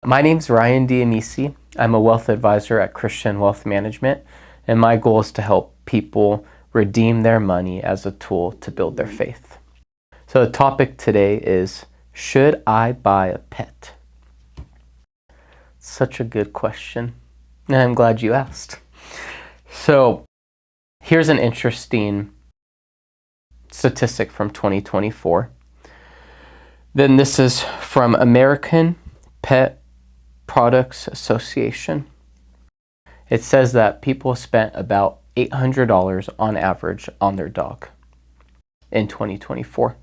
My name's Ryan Dionisi. I'm a wealth advisor at Christian Wealth Management, and my goal is to help people redeem their money as a tool to build their faith. So the topic today is, should I buy a pet? Such a good question, and I'm glad you asked. So here's an interesting statistic from 2024. Then this is from American Pet Products Association. It says that people spent about $800 on average on their dog in 2024.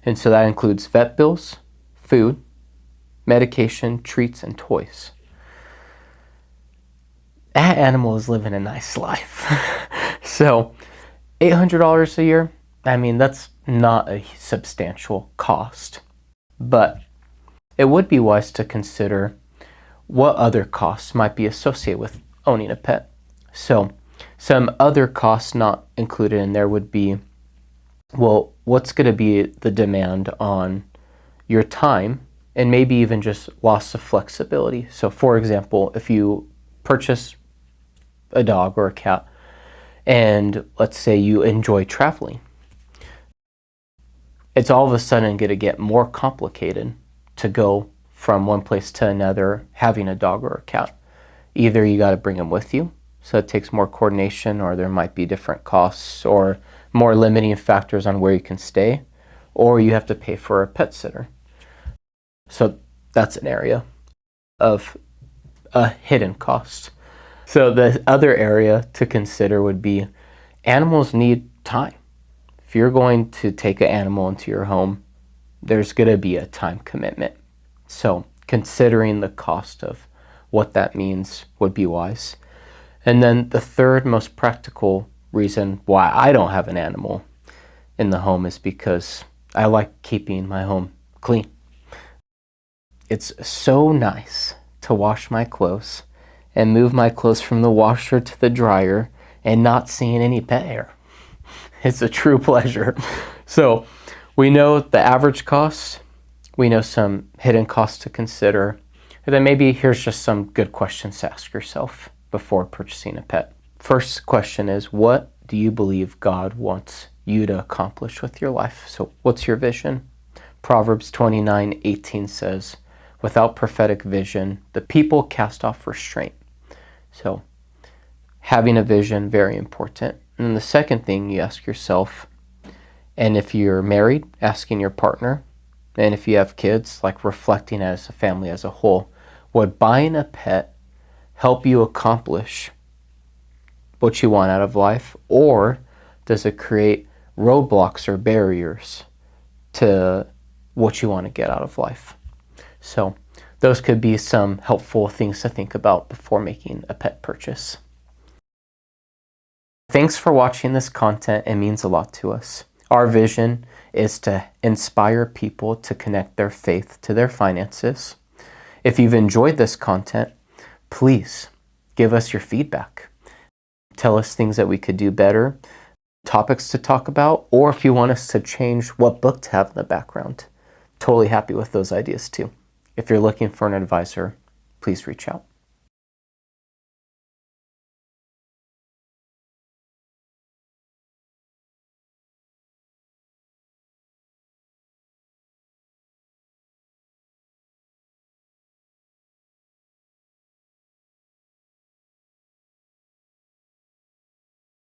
And so that includes vet bills, food, medication, treats, and toys. That animal is living a nice life. So $800 a year, I mean, that's not a substantial cost. But it would be wise to consider what other costs might be associated with owning a pet. So some other costs not included in there would be, well, what's going to be the demand on your time and maybe even just loss of flexibility. So for example, if you purchase a dog or a cat and let's say you enjoy traveling, it's all of a sudden going to get more complicated to go from one place to another having a dog or a cat. Either you got to bring them with you, so it takes more coordination, or there might be different costs or more limiting factors on where you can stay, or you have to pay for a pet sitter. So that's an area of a hidden cost. So the other area to consider would be animals need time. If you're going to take an animal into your home, there's going to be a time commitment. So considering the cost of what that means would be wise. And then the third most practical reason why I don't have an animal in the home is because I like keeping my home clean. It's so nice to wash my clothes and move my clothes from the washer to the dryer and not seeing any pet hair. It's a true pleasure. So we know the average costs. We know some hidden costs to consider. And then maybe here's just some good questions to ask yourself before purchasing a pet. First question is, what do you believe God wants you to accomplish with your life? So what's your vision? Proverbs 29:18 says, without prophetic vision, the people cast off restraint. So having a vision, very important. And the second thing you ask yourself, and if you're married, asking your partner, and if you have kids, like reflecting as a family as a whole, would buying a pet help you accomplish what you want out of life, or does it create roadblocks or barriers to what you want to get out of life? So those could be some helpful things to think about before making a pet purchase. Thanks for watching this content. It means a lot to us. Our vision is to inspire people to connect their faith to their finances. If you've enjoyed this content, please give us your feedback. Tell us things that we could do better, topics to talk about, or if you want us to change what book to have in the background. Totally happy with those ideas too. If you're looking for an advisor, please reach out.